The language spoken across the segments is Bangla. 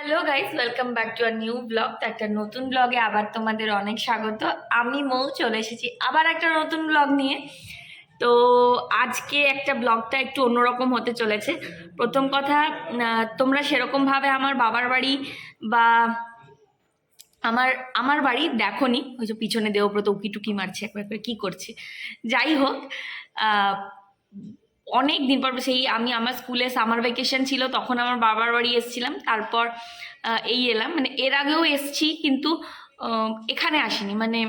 Hello guys, welcome back to a new blog. তো একটা নতুন ব্লগে আবার তোমাদের অনেক স্বাগত। আমি মৌ চলে এসেছি আবার একটা নতুন ব্লগ নিয়ে। তো আজকে একটা ব্লগটা একটু অন্যরকম হতে চলেছে। প্রথম কথা, তোমরা সেরকমভাবে আমার বাবার বাড়ি বা আমার আমার বাড়ি দেখোনি। ওই যে পিছনে দেবব্রত উকি টুকি মারছে একবার করে, কী করছে। যাই হোক, অনেক দিন পর সেই আমার স্কুলে সামার ভ্যাকেশন ছিল, তখন আমার বাবার বাড়ি এসেছিলাম। তারপর এই এলাম, মানে এর আগেও এসছি, কিন্তু এখানে আসিনি। মানে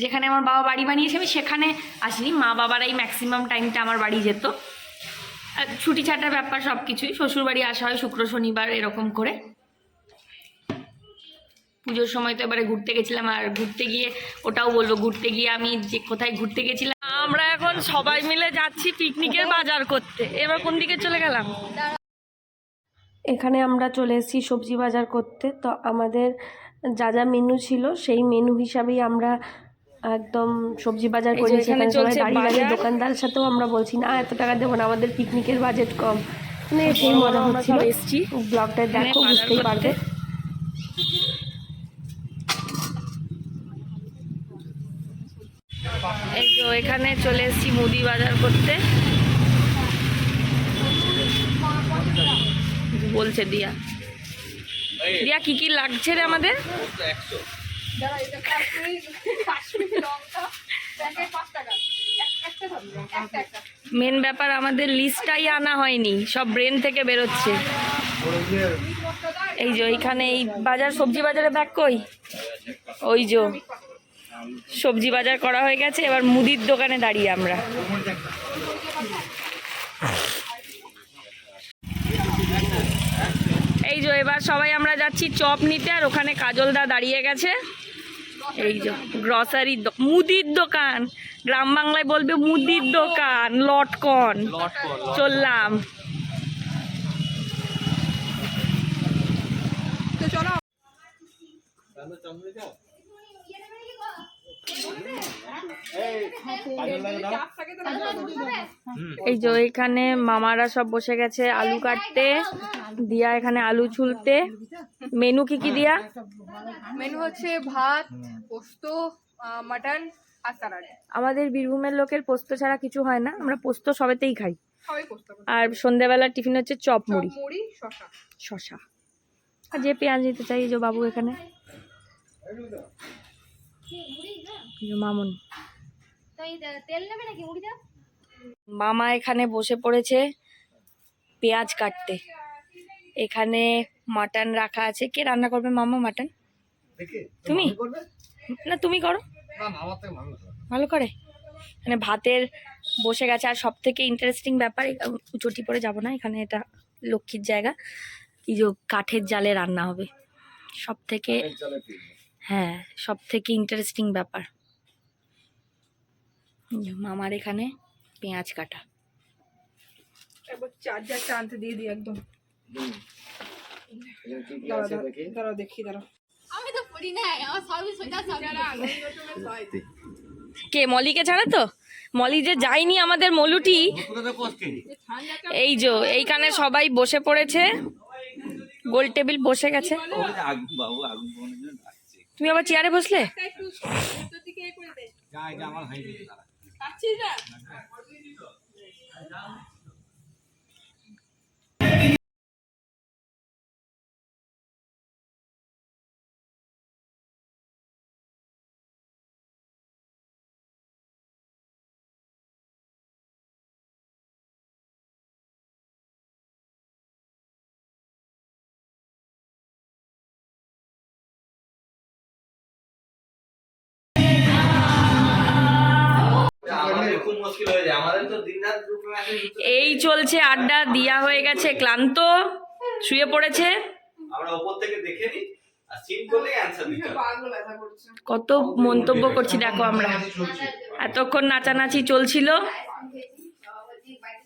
যেখানে আমার বাবা বাড়ি বানিয়েছে আমি সেখানে আসিনি। মা বাবারাই ম্যাক্সিমাম টাইমটা আমার বাড়ি যেত। ছুটি ছাটার ব্যাপার সব কিছুই, শ্বশুরবাড়ি আসা হয় শুক্র শনিবার এরকম করে। পুজোর সময় তো এবারে ঘুরতে গেছিলাম, আর ঘুরতে গিয়ে ওটাও বলবো, ঘুরতে গিয়ে আমি যে কোথায় ঘুরতে গেছিলাম। আমরা এখন সবাই মিলে যাচ্ছি পিকনিকের বাজার করতে। এবার কোন দিকে চলে গেলাম? এখানে আমরা চলে এসেছি সবজি বাজার করতে। তো আমাদের যা যা মেনু ছিল সেই মেনু হিসাবেই আমরা একদম সবজি বাজার করি। এখানে সবাই চলছে দাঁড়িয়ে দাঁড়িয়ে বাজার। দোকানদারের সাথেও আমরা বলছি না এত টাকা দেবো না, আমাদের পিকনিকের বাজেট কম। মানে সেই মজা হচ্ছিল। এসছি ব্লগটা দেখো, বুঝতেই পারবে। এই তো এখানে চলে এসেছি মুদি বাজার করতে, বলছে দিয়া। দিয়া কি কি লাগছে রে আমাদের? মেন ব্যাপার, আমাদের লিস্টটাই আনা হয়নি, সব ব্রেন থেকে বেরোচ্ছে। এই যে এইখানে এই বাজার, সবজি বাজারে ব্যাগ কই? ওই যে সবজি বাজার করা হয়ে গেছে, এবার মুদির দোকানে দাঁড়িয়ে আমরা। এই যে এবার সবাই আমরা যাচ্ছি চপ নিতে, আর ওখানে কাজলদা দাঁড়িয়ে গেছে। এই যে গ্রসারি, মুদির দোকান, গ্রাম বাংলায় বলবে মুদির দোকান, লটকন। চললাম। এই যে এখানে মামারা সব বসে গেছে আলু কাটতে, দিয়া এখানে আলু ছুলতে। মেনু কি কি দিয়া? মেনু হচ্ছে ভাত, পোস্ত, মাটন আর স্যালাড। আমাদের বীরভূমের লোকের পোস্ত ছাড়া কিছু হয় না, আমরা পোস্ত সবেতেই খাই। সবাই পোস্ত করে। আর সন্ধ্যাবেলার টিফিন হচ্ছে চপ মুড়ি, মুড়ি, শসা। শশা। আর যে পেঁয়াজ নিতে চাই, এই যে বাবু এখানে, মামুন। মামা এখানে বসে পড়েছে পেঁয়াজ কাটতে। এখানে মাটন রাখা আছে। কে রান্না করবে মামা মাটন? তুমি না, তুমি করো। ভালো করে। মানে ভাতের বসে গেছে। আর সব থেকে ইন্টারেস্টিং ব্যাপার, চটি পরে যাব না, এখানে এটা লক্ষ্মীর জায়গা। এই যে কাঠের জালে রান্না হবে, সব থেকে, হ্যাঁ, সব থেকে ইন্টারেস্টিং ব্যাপার। মামার এখানে পেঁয়াজ কাটা। একবার চার্জারটা আনতে দিয়ে দিই একদম। দাঁড়াও দেখি, দাঁড়াও। আমি তো পড়ি না, আমার সবই সোজা সবই। কে? মলিকে ছাড়া তো? মলি যে যায়নি আমাদের মলুটি। এই যে এইখানে সবাই বসে পড়েছে, গোল টেবিল বসে গেছে। তুমি আবার চেয়ারে বসলে? এই চলছে আড্ডা। দিয়া হয়ে গেছে ক্লান্ত, শুয়ে পড়েছে। কত মন্তব্য করছি দেখো আমরা, এতক্ষণ নাচানাচি চলছিল।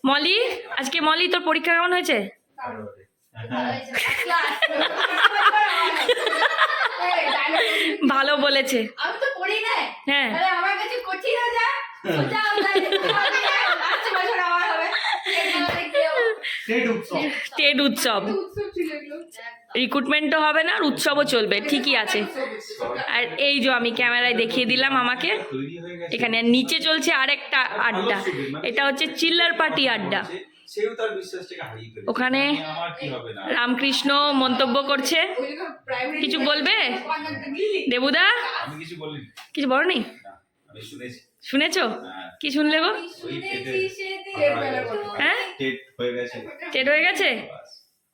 মলি, আজকে মলি তোর পরীক্ষা কেমন হয়েছে? ভালো বলেছে। হ্যাঁ, টেট উৎসব। রিক্রুটমেন্টও হবে না আর উৎসবও চলবে, ঠিকই আছে। আর এই যে আমি ক্যামেরায় দেখিয়ে দিলাম আমাকে এখানে, আর নিচে চলছে আরেকটা আড্ডা, এটা হচ্ছে চিল্লার পার্টি আড্ডা। ওখানে রামকৃষ্ণ মন্তব্য করছে, কিছু বলবে দেবুদা? কিছু বলনি? শুনেছো? কি শুনলে গো? হ্যাঁ, টেট হয়ে গেছে।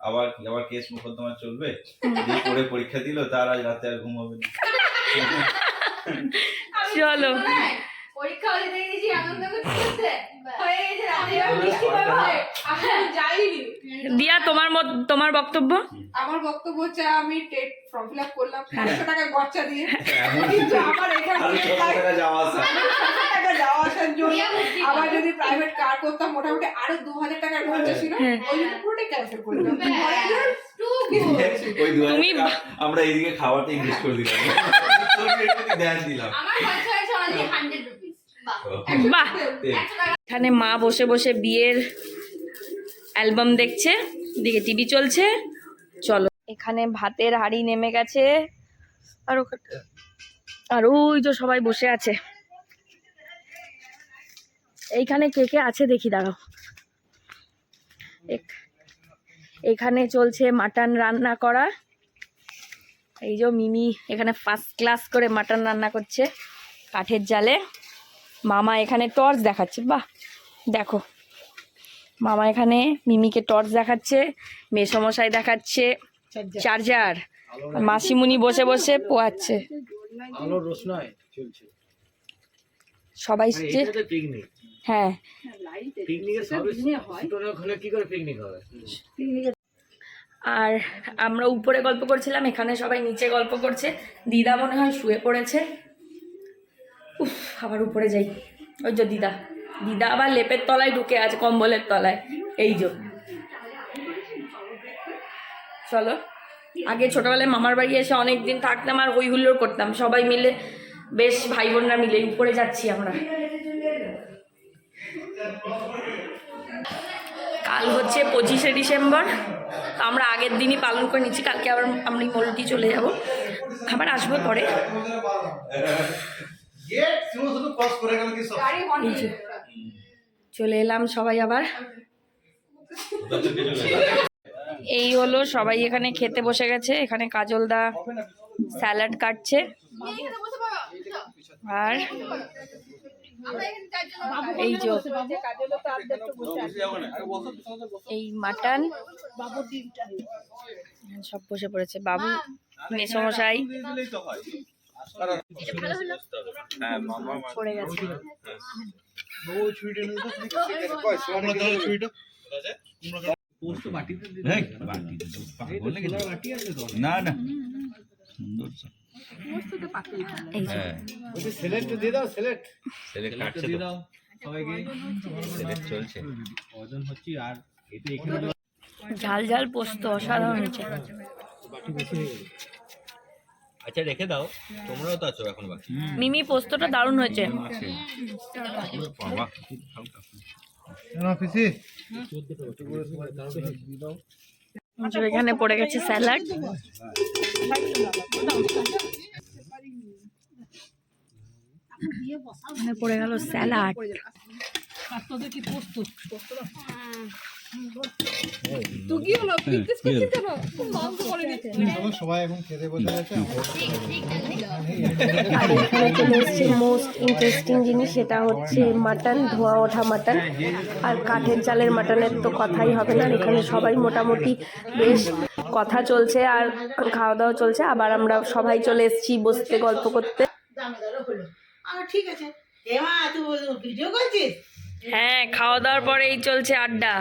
আবার কেস মোকদ্দমা চলবে, পরে পরীক্ষা দিল, তার আজ রাতে আর ঘুম হবে না। চলো পরীক্ষা হলে দেখেছি আনন্দ করতে হয়ে গেছে রাতে আর বৃষ্টি হয়, আমি যাইনি। দিয়া তোমার বক্তব্য? আমার বক্তব্য হচ্ছে আমি টেট ফর্ম ফিল আপ করলাম 500 টাকা খরচা দিয়ে, কিন্তু আমার এখান থেকে টাকা যাওয়া আসার জন্য আবার যদি প্রাইভেট কার করতাম মোটামুটি আরো 2000 টাকা খরচা ছিল, ওই জন্য পুরোটাই ক্যান্সেল করে দিলাম। তুমি আমরা এইদিকে খাওয়াতে ইনভেস্ট করে দিলাম, দিলাম। আমার খরচা হয়েছে অনলি 100 রুপিস। বাহ, এখানে মা বসে বসে বিয়ের অ্যালবাম দেখছে, দিকে টিভি চলছে। চলো, এখানে ভাতের হাঁড়ি নেমে গেছে, আর ওই যে সবাই বসে আছে। এইখানে কে কে আছে দেখি, দাঁড়াও। এখানে চলছে মাটন রান্না করা। এই যে মিমি এখানে ফার্স্ট ক্লাস করে মাটন রান্না করছে কাঠের জালে। মামা এখানে টর্চ দেখাচ্ছে, বাহ দেখো, মামা এখানে মিমিকে টর্চ দেখাচ্ছে, মেসমশাই দেখাচ্ছে চার্জার, মাসিমুনি বসে বসে পোয়াচ্ছে। সবাই হ্যাঁ, আর আমরা উপরে গল্প করছিলাম, এখানে সবাই নিচে গল্প করছে। দিদা মনে হয় শুয়ে পড়েছে। উফ, আবার উপরে যাই। ওই যে দিদা আবার লেপের তলায় ঢুকে আছে, কম্বলের তলায়। এই যে চলো, আগে ছোটবেলায় মামার বাড়ি এসে অনেক দিন থাকতাম আর হই হুল্লোড় করতাম সবাই মিলে, বেশ ভাই বোনরা মিলে। উপরে যাচ্ছি আমরা। কাল হচ্ছে 25শে ডিসেম্বর, তো আমরা আগের দিনই পালন করে নিচ্ছি। কালকে আবার আমরা মলটি চলে যাব, আবার আসবো পরে। চলে এলাম সবাই আবার। এই হলো সবাই এখানে খেতে বসে গেছে। এখানে কাজলদা স্যালাড কাটছে, আর এই যে এই মাটন সব বসে পড়েছে। বাবু, মেসমশাই পড়ে গেছে। না না, ঝাল ঝাল পোস্ত অসাধারণ হয়েছে। আচ্ছা রেখে দাও, তোমরাও তো আছো এখন বাকি। মিমি, পোস্তটা দারুণ হয়েছে। এখানে পড়ে গেছে স্যালাড। এখানে পড়ে গেল স্যালাড। আর এখানে চলে এসছে মোস্ট ইন্টারেস্টিং জিনিস, সেটা হচ্ছে মাটন, ধোঁয়া ওঠা মাটন। আর কাঠের জালের মাটনের তো কথাই হবে না। এখানে সবাই মোটামুটি বেশ কথা চলছে আর খাওয়া দাওয়া চলছে। আবার আমরা সবাই চলে এসেছি বসতে গল্প করতে। ঠিক আছে, ভিডিও করছিস? হ্যাঁ, খাওয়া দাওয়ার পরে এই চলছে আড্ডা।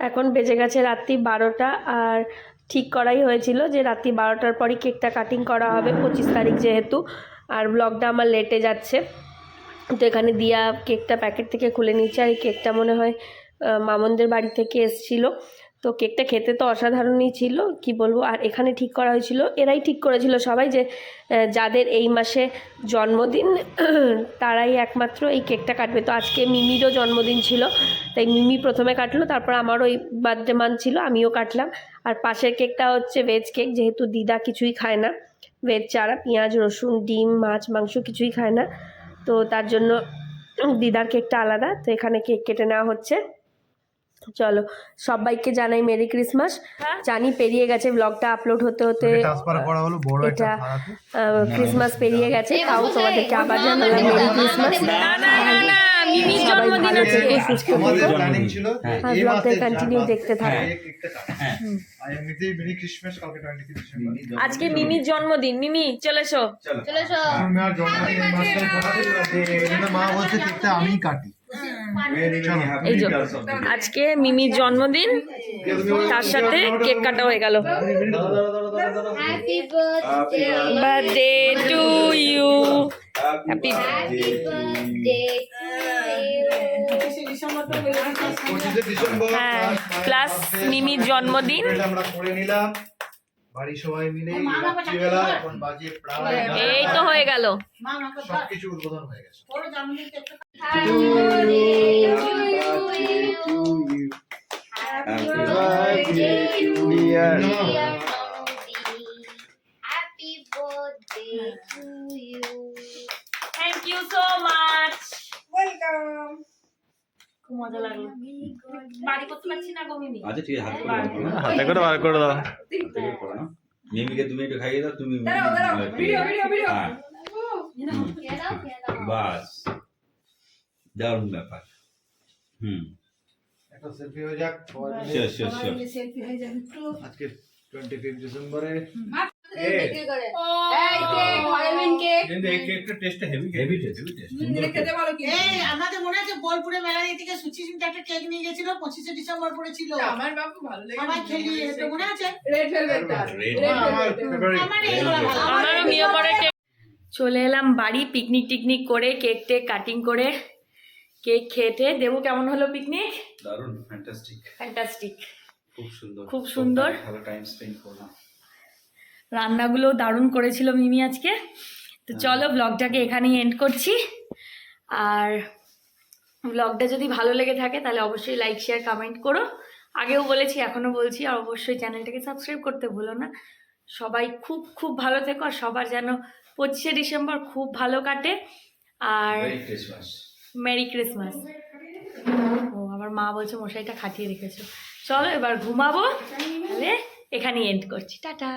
এখন বেজে গেছে রাত্রি 12টা, আর ঠিক করাই হয়েছিল যে রাত্রি 12টার পরই কেকটা কাটিং করা হবে, 25 তারিখ যেহেতু। আর ব্লগটা আমার লেটে যাচ্ছে, তো এখানে দিয়া কেকটা প্যাকেট থেকে খুলে নিচ্ছে। আর এই কেকটা মনে হয় মামনদের বাড়ি থেকে এসেছিলো, তো কেকটা খেতে তো অসাধারণই ছিল, কি বলবো। আর এখানে ঠিক করা হয়েছিল, এরাই ঠিক করেছিল সবাই, যে যাদের এই মাসে জন্মদিন তারাই একমাত্র এই কেকটা কাটবে। তো আজকে মিমিরও জন্মদিন ছিল, তাই মিমি প্রথমে কাটলো, তারপর আমারও এই বার্থডে মান্থ ছিল, আমিও কাটলাম। আর পাশের কেকটা হচ্ছে ভেজ কেক, যেহেতু দিদা কিছুই খায় না, ভেজ ছাড়া, পেঁয়াজ রসুন ডিম মাছ মাংস কিছুই খায় না, তো তার জন্য দিদার কেকটা আলাদা। তো এখানে কেক কেটে নেওয়া হচ্ছে। চলো সবাইকে জানাই মেরি ক্রিসমাস। জানি পেরিয়ে গেছে, ব্লগটা আপলোড হতে হতে এটা ক্রিসমাস পেরিয়ে গেছে, তাও তোমাদেরকে আবার জানালাম মেরি ক্রিসমাস। মিমির সবাই জন্মদিন ভালো আজকে। থেকো, সুস্থ থেকো, আর ব্লগটা কন্টিনিউ দেখতে থাকো। আজকে মিমির জন্মদিন। মিমি চলে এসো। মা বলছে কেকটা আমি কাটি। এই যে আজকে মিমির জন্মদিন, তার সাথে কেক কাটা হয়ে গেল। Birthday to you. হ্যাপি হ্যাঁ, প্লাস মিমির জন্মদিন। আমরা করে নিলাম বাড়ি সবাই মিলে রাত্রিবেলা, এখন বাজে প্রায় এই তো হয়ে গেল। সবকিছু উদ্বোধন হয়ে গেছে। Thank you so much. Welcome. খুব মজা লাগলো। বাড়ি করতে পারছি না গো মিমি। আচ্ছা ঠিক আছে, হাতে করে বার করে দাও। মিমিকে তুমি একটু খাইয়ে দাও, তুমি ভিডিও ভিডিও ভিডিও। হ্যাঁ, বাস দারুণ ব্যাপার। একটা সেলফি হয়ে যাক। Sure sure sure. সেলফি হয়ে যাবে একটু। আজকে 25 ডিসেম্বরে এই কেক হ্যালোউইন কেক কিন্তু এই কেকটা টেস্টটা হেভি হেভি টেস্ট। দিলে খেতে পারো কি? এই আমাদের মনে আছে বোলপুরে মেলায় থেকে সুচিস্মিতা একটা কেক নিয়ে গেছিল, 25শে ডিসেম্বর পড়েছিল। আমার বাবু ভালো লাগে। সবাই খেলি, এটা মনে আছে? রেড ভেলভেটটা। Red রেড আমার ভেলভেট। ফেভারিট। আমার এইগুলো ভালো। আমারও মিয়ামরে চলে এলাম বাড়ি, পিকনিক টিকনিক করে, কেক টেক কাটিং করে, কেক খেতে। দেবু কেমন হলো পিকনিক? দারুণ, ফ্যান্টাস্টিক, ফ্যান্টাস্টিক, খুব সুন্দর, খুব সুন্দর। ভালো টাইম স্পেন্ড করলাম। রান্নাগুলো দারুণ করেছিল মিমি আজকে। তো চলো ব্লগটাকে এখানেই এন্ড করছি। আর ব্লগটা যদি ভালো লেগে থাকে তাহলে অবশ্যই লাইক শেয়ার কমেন্ট করো। আগেও বলেছি, এখনও বলছি, আর অবশ্যই চ্যানেলটাকে সাবস্ক্রাইব করতে ভুলো না। সবাই খুব খুব ভালো থেকো, আর সবার যেন 25শে ডিসেম্বর খুব ভালো কাটে। আর মেরি ক্রিসমাস। Merry Christmas. ও আমার মা বলছে মশাইটা খাটিয়ে রেখেছো। চলো এবার ঘুমাবো, তাহলে এখানেই এন্ড করছি। টাটা।